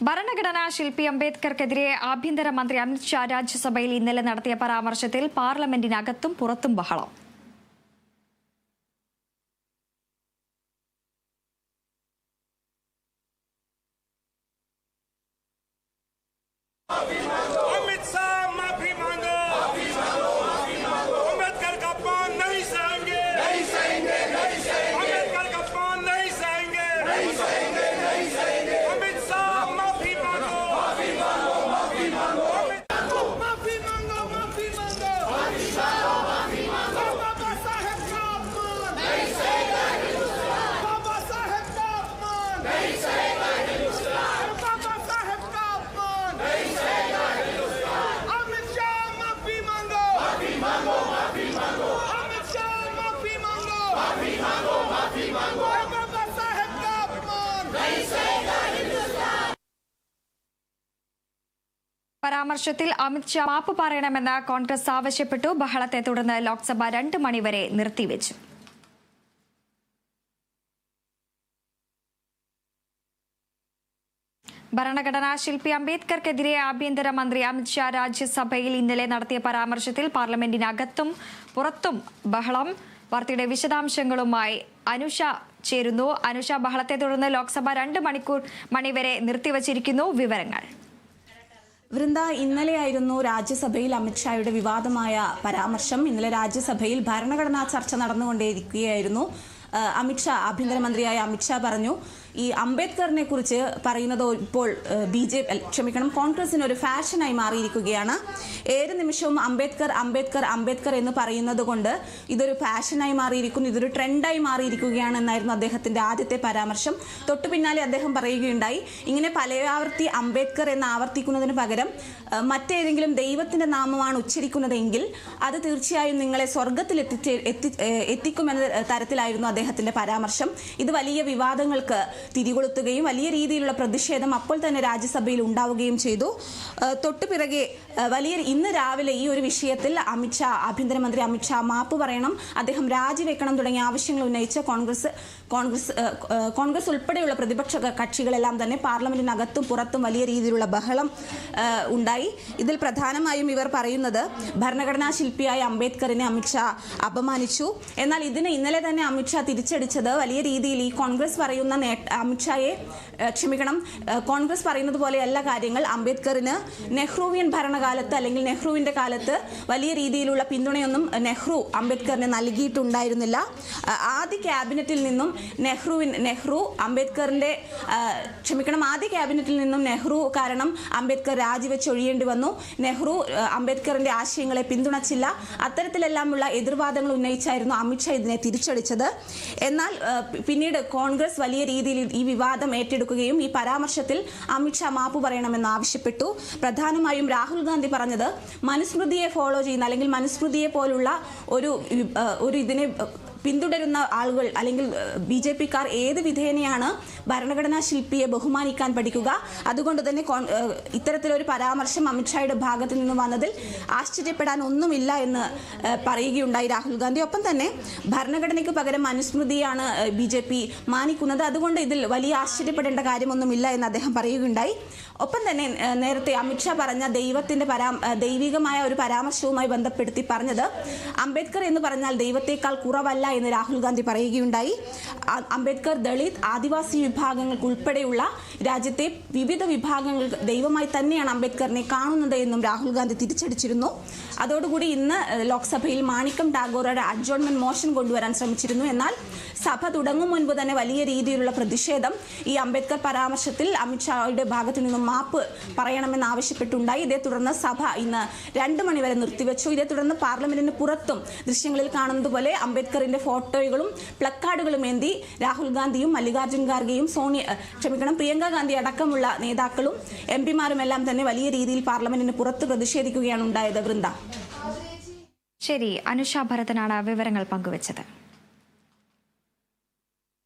ഭരണഘടനാ ശില്പി അംബേദ്കർക്കെതിരെ ആഭ്യന്തരമന്ത്രി അമിത് ഷാ രാജ്യസഭയിൽ ഇന്നലെ നടത്തിയ പരാമർശത്തിൽ പാർലമെന്റിനകത്തും പുറത്തും ബഹളം. പരാമർശത്തിൽ അമിത് ഷാ മാപ്പ് പറയണമെന്ന് കോൺഗ്രസ് ആവശ്യപ്പെട്ടു. ബഹളത്തെ തുടർന്ന് ലോക്സഭ 2 മണിവരെ നിർത്തിവെച്ചു. ഭരണഘടനാ ശില്പി അംബേദ്കർക്കെതിരെ ആഭ്യന്തരമന്ത്രി അമിത് ഷാ രാജ്യസഭയിൽ ഇന്നലെ നടത്തിയ പരാമർശത്തിൽ പാർലമെന്റിനകത്തും പുറത്തും ബഹളം. വാർത്തയുടെ വിശദാംശങ്ങളുമായി അനുഷ ചേരുന്നു. അനുഷ, ബഹളത്തെ തുടർന്ന് ലോക്സഭ 2 മണിവരെ നിർത്തിവച്ചിരിക്കുന്നു. വിവരങ്ങൾ. വൃന്ദ, ഇന്നലെയായിരുന്നു രാജ്യസഭയിൽ അമിത്ഷായുടെ വിവാദമായ പരാമർശം. ഇന്നലെ രാജ്യസഭയിൽ ഭരണഘടനാ ചർച്ച നടന്നുകൊണ്ടേയിരിക്കുകയായിരുന്നു. അമിത്ഷാ, ആഭ്യന്തരമന്ത്രിയായ അമിത്ഷാ പറഞ്ഞു, ഈ അംബേദ്കറിനെ കുറിച്ച് പറയുന്നത് ഇപ്പോൾ കോൺഗ്രസിന് ഒരു ഫാഷനായി മാറിയിരിക്കുകയാണ്. ഏത് നിമിഷവും അംബേദ്കർ അംബേദ്കർ അംബേദ്കർ എന്ന് പറയുന്നത് കൊണ്ട് ഇതൊരു ഫാഷനായി മാറിയിരിക്കുന്നു, ഇതൊരു ട്രെൻഡായി മാറിയിരിക്കുകയാണെന്നായിരുന്നു അദ്ദേഹത്തിന്റെ ആദ്യത്തെ പരാമർശം. തൊട്ടു പിന്നാലെ അദ്ദേഹം പറയുകയുണ്ടായി, ഇങ്ങനെ പലയാവർത്തി അംബേദ്കർ എന്ന് ആവർത്തിക്കുന്നതിന് പകരം മറ്റേതെങ്കിലും ദൈവത്തിന്റെ നാമമാണ് ഉച്ചരിക്കുന്നതെങ്കിൽ അത് തീർച്ചയായും നിങ്ങളെ സ്വർഗത്തിൽ എത്തിക്കുമെന്ന തരത്തിലായിരുന്നു അദ്ദേഹത്തിന്റെ പരാമർശം. ഇത് വലിയ വിവാദങ്ങൾക്ക് തിരികൊളുത്തുകയും വലിയ രീതിയിലുള്ള പ്രതിഷേധം അപ്പോൾ തന്നെ രാജ്യസഭയിൽ ഉണ്ടാവുകയും ചെയ്തു. തൊട്ടുപിറകെ ഇന്ന് രാവിലെ ഈ ഒരു വിഷയത്തിൽ ആഭ്യന്തരമന്ത്രി അമിത്ഷാ മാപ്പ് പറയണം, അദ്ദേഹം രാജിവെക്കണം തുടങ്ങിയ ആവശ്യങ്ങൾ ഉന്നയിച്ച് കോൺഗ്രസ് ഉൾപ്പെടെയുള്ള പ്രതിപക്ഷ കക്ഷികളെല്ലാം തന്നെ പാർലമെന്റിനകത്തും പുറത്തും വലിയ രീതിയിലുള്ള ബഹളം ഉണ്ടായി. ഇതിൽ പ്രധാനമായും ഇവർ പറയുന്നത് ഭരണഘടനാ ശില്പിയായ അംബേദ്കറിനെ അമിത്ഷാ അപമാനിച്ചു. എന്നാൽ ഇതിന് ഇന്നലെ തന്നെ അമിത്ഷാ തിരിച്ചടിച്ചത് വലിയ രീതിയിൽ ഈ കോൺഗ്രസ് കോൺഗ്രസ് പറയുന്നത് പോലെയല്ല കാര്യങ്ങൾ. അംബേദ്കറിന് നെഹ്റുവിയൻ ഭരണകാലത്ത് അല്ലെങ്കിൽ നെഹ്റുവിന്റെ കാലത്ത് വലിയ രീതിയിലുള്ള പിന്തുണയൊന്നും അംബേദ്കറിന് നൽകിയിട്ടുണ്ടായിരുന്നില്ല. ആദ്യ ക്യാബിനറ്റിൽ നിന്നും നെഹ്റു കാരണം അംബേദ്കർ രാജിവെച്ചൊഴിയേണ്ടി വന്നു. നെഹ്റു അംബേദ്കറിന്റെ ആശയങ്ങളെ പിന്തുണച്ചില്ല. അത്തരത്തിലെല്ലാമുള്ള എതിർവാദങ്ങൾ ഉന്നയിച്ചായിരുന്നു അമിത്ഷാ ഇതിനെ തിരിച്ചടിച്ചത്. എന്നാൽ പിന്നീട് കോൺഗ്രസ് വലിയ രീതിയിൽ ഈ വിവാദം ഏറ്റെടുക്കുകയും ഈ പരാമർശത്തിൽ അമിത്ഷാ മാപ്പ് പറയണമെന്ന് ആവശ്യപ്പെട്ടു. പ്രധാനമായും രാഹുൽ ഗാന്ധി പറഞ്ഞത് മനുസ്മൃതിയെ ഫോളോ ചെയ്യുന്ന അല്ലെങ്കിൽ മനുസ്മൃതിയെ പോലുള്ള ഒരു ഇതിനെ പിന്തുടരുന്ന ആളുകൾ അല്ലെങ്കിൽ BJP-ക്കാർ ഏത് വിധേനയാണ് ഭരണഘടനാ ശില്പിയെ ബഹുമാനിക്കാൻ പഠിക്കുക. അതുകൊണ്ട് തന്നെ ഇത്തരത്തിലൊരു പരാമർശം അമിത്ഷായുടെ ഭാഗത്തു നിന്ന് വന്നതിൽ ആശ്ചര്യപ്പെടാൻ ഒന്നുമില്ല എന്ന് പറയുകയുണ്ടായി രാഹുൽ ഗാന്ധി. ഒപ്പം തന്നെ ഭരണഘടനയ്ക്ക് പകരം മനുസ്മൃതിയാണ് BJP മാനിക്കുന്നത്, അതുകൊണ്ട് ഇതിൽ വലിയ ആശ്ചര്യപ്പെടേണ്ട കാര്യമൊന്നുമില്ല എന്ന് അദ്ദേഹം പറയുകയുണ്ടായി. ഒപ്പം തന്നെ നേരത്തെ അമിത്ഷാ പറഞ്ഞ ദൈവികമായ ഒരു പരാമർശവുമായി ബന്ധപ്പെടുത്തി പറഞ്ഞത് അംബേദ്കർ എന്ന് പറഞ്ഞാൽ ദൈവത്തെക്കാൾ കുറവല്ല എന്ന് രാഹുൽ ഗാന്ധി പറയുകയുണ്ടായി. അംബേദ്കർ ദളിത്, ആദിവാസി വിഭാഗങ്ങൾക്ക് ഉൾപ്പെടെയുള്ള രാജ്യത്തെ വിവിധ വിഭാഗങ്ങൾ ദൈവമായി തന്നെയാണ് അംബേദ്കറിനെ കാണുന്നത് എന്നും രാഹുൽ ഗാന്ധി തിരിച്ചടിച്ചിരുന്നു. അതോടുകൂടി ഇന്ന് ലോക്സഭയിൽ മാണിക്കം ടാഗോറുടെ അഡ്ജോൺമെന്റ് മോഷൻ കൊണ്ടുവരാൻ ശ്രമിച്ചിരുന്നു. എന്നാൽ സഭ തുടങ്ങും മുൻപ് തന്നെ വലിയ രീതിയിലുള്ള പ്രതിഷേധം ഈ അംബേദ്കർ പരാമർശത്തിൽ അമിത്ഷായുടെ ഭാഗത്തു നിന്നും മാപ്പ് പറയണമെന്ന് ആവശ്യപ്പെട്ടുണ്ടായി. ഇതേ തുടർന്ന് സഭ ഇന്ന് 2 മണിവരെ നിർത്തിവെച്ചു. ഇതേ തുടർന്ന് പാർലമെന്റിന് പുറത്തും ദൃശ്യങ്ങളിൽ കാണുന്നത് പോലെ അംബേദ്കറിന്റെ ഫോട്ടോകളും പ്ലക്കാർഡുകളും ഏന്തി രാഹുൽ ഗാന്ധിയും മല്ലികാർജ്ജുൻ ഖാർഗെയും പ്രിയങ്ക ഗാന്ധി അടക്കമുള്ള നേതാക്കളും MP-മാരും എല്ലാം തന്നെ വലിയ രീതിയിൽ പാർലമെന്റിന് പുറത്ത് പ്രതിഷേധിക്കുകയാണ് ഉണ്ടായത്. വൃന്ദ. ശരി, അനുഷ ഭരതനാണ് വിവരങ്ങൾ പങ്കുവച്ചത്.